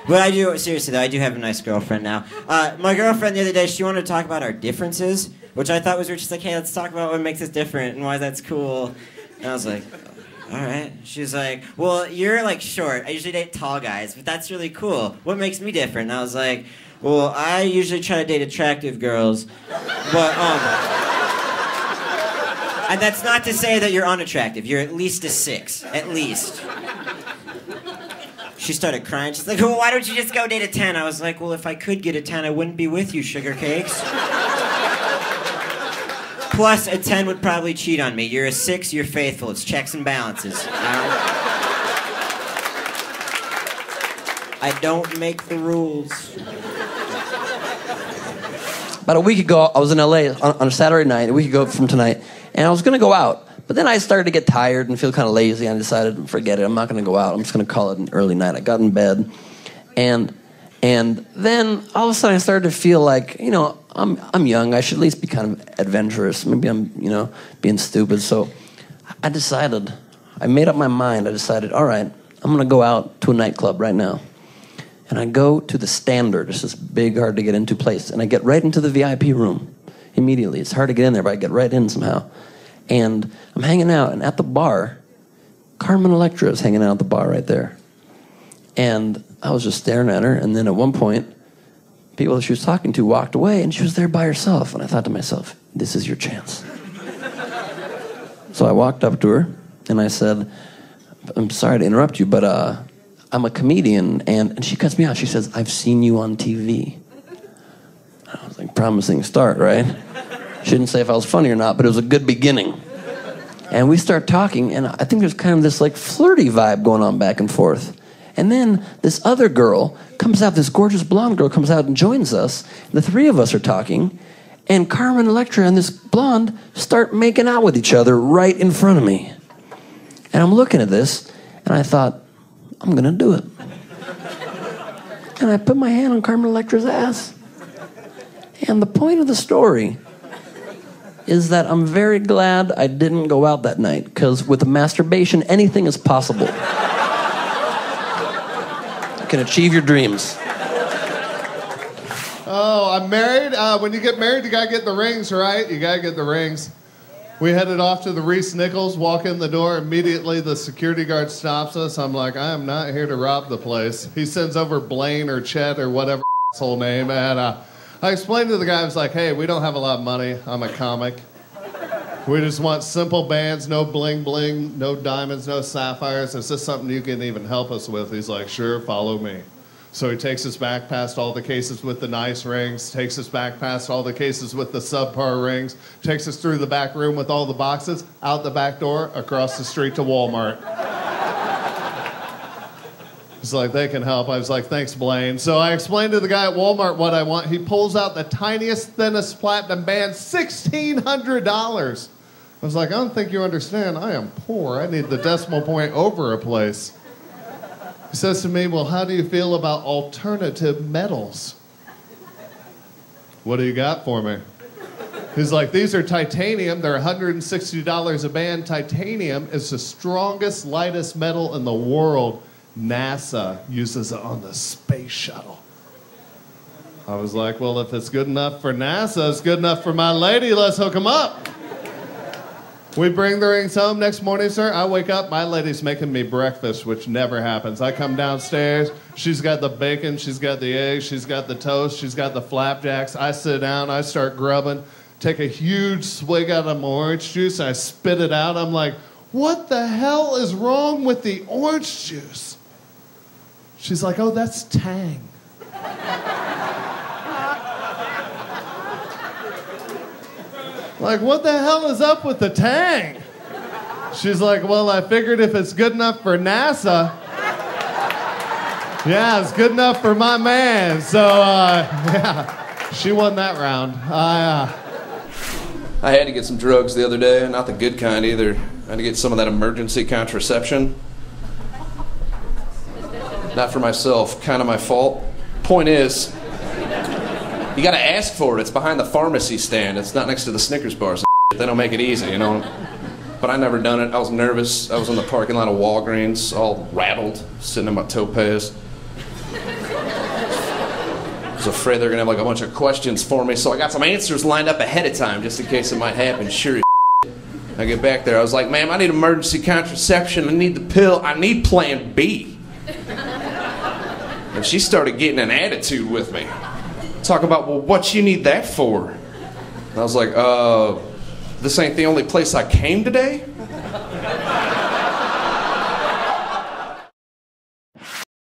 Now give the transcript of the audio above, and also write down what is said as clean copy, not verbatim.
But I do, seriously though, I do have a nice girlfriend now. My girlfriend the other day, she wanted to talk about our differences, which I thought was weird. She's like, hey, let's talk about what makes us different and why that's cool. And I was like, all right. She's like, well, you're like short. I usually date tall guys, but that's really cool. What makes me different? And I was like, well, I usually try to date attractive girls, but, and that's not to say that you're unattractive. You're at least a 6, at least. She started crying. She's like, well, why don't you just go date a 10? I was like, well, if I could get a 10, I wouldn't be with you, sugar cakes. Plus, a 10 would probably cheat on me. You're a 6, you're faithful. It's checks and balances. I don't make the rules. About a week ago, I was in LA on a Saturday night, a week ago from tonight, and I was going to go out. But then I started to get tired and feel kind of lazy, and I decided, forget it, I'm not going to go out. I'm just going to call it an early night. I got in bed, and then all of a sudden I started to feel like, you know, I'm young. I should at least be kind of adventurous. Maybe I'm, you know, being stupid. So I made up my mind. I decided, all right, I'm going to go out to a nightclub right now. And I go to the Standard. It's this big, hard to get into place. And I get right into the VIP room immediately. It's hard to get in there, but I get right in somehow. And I'm hanging out, and at the bar, Carmen Electra is hanging out at the bar right there. And I was just staring at her, and then at one point, people that she was talking to walked away, and she was there by herself. And I thought to myself, this is your chance. So I walked up to her, and I said, I'm sorry to interrupt you, but I'm a comedian. And she cuts me out. She says, I've seen you on TV. I was like, promising start, right? She didn't say if I was funny or not, but it was a good beginning. And we start talking, and I think there's kind of this like flirty vibe going on back and forth. And then this other girl comes out, this gorgeous blonde girl comes out and joins us. The three of us are talking, and Carmen Electra and this blonde start making out with each other right in front of me. And I'm looking at this, and I thought, I'm gonna do it. And I put my hand on Carmen Electra's ass. And the point of the story is that I'm very glad I didn't go out that night, because with masturbation, anything is possible. You can achieve your dreams. Oh, I'm married. When you get married, you gotta get the rings, right? You gotta get the rings. We headed off to the Reese Nichols, walk in the door. Immediately, the security guard stops us. I'm like, I am not here to rob the place. He sends over Blaine or Chet or whatever his whole name, and I explained to the guy, I was like, hey, we don't have a lot of money. I'm a comic. We just want simple bands, no bling bling, no diamonds, no sapphires. Is this something you can even help us with? He's like, sure, follow me. So he takes us back past all the cases with the nice rings, takes us back past all the cases with the subpar rings, takes us through the back room with all the boxes, out the back door, across the street to Walmart. He's like, they can help. I was like, thanks, Blaine. So I explained to the guy at Walmart what I want. He pulls out the tiniest, thinnest platinum band, $1,600. I was like, I don't think you understand. I am poor. I need the decimal point over a place. He says to me, well, how do you feel about alternative metals? What do you got for me? He's like, these are titanium. They're $160 a band. Titanium is the strongest, lightest metal in the world. NASA uses it on the space shuttle. I was like, well, if it's good enough for NASA, it's good enough for my lady. Let's hook them up. We bring the rings home. Next morning, sir, I wake up. My lady's making me breakfast, which never happens. I come downstairs. She's got the bacon. She's got the eggs. She's got the toast. She's got the flapjacks. I sit down. I start grubbing. Take a huge swig out of my orange juice. I spit it out. I'm like, what the hell is wrong with the orange juice? She's like, oh, that's Tang. Like, what the hell is up with the Tang? She's like, well, I figured if it's good enough for NASA, yeah, it's good enough for my man. So, yeah, she won that round. I had to get some drugs the other day, not the good kind either. I had to get some of that emergency contraception. Not for myself, kind of my fault. Point is, you gotta ask for it. It's behind the pharmacy stand. It's not next to the Snickers bars. They don't make it easy, you know. But I never done it. I was nervous. I was in the parking lot of Walgreens, all rattled, sitting in my topaz. was afraid they were gonna have like a bunch of questions for me, so I got some answers lined up ahead of time just in case it might happen. Sure as I get back there, I was like, ma'am, I need emergency contraception, I need the pill, I need plan B. And she started getting an attitude with me. Talk about, well, what you need that for? And I was like, this ain't the only place I came today?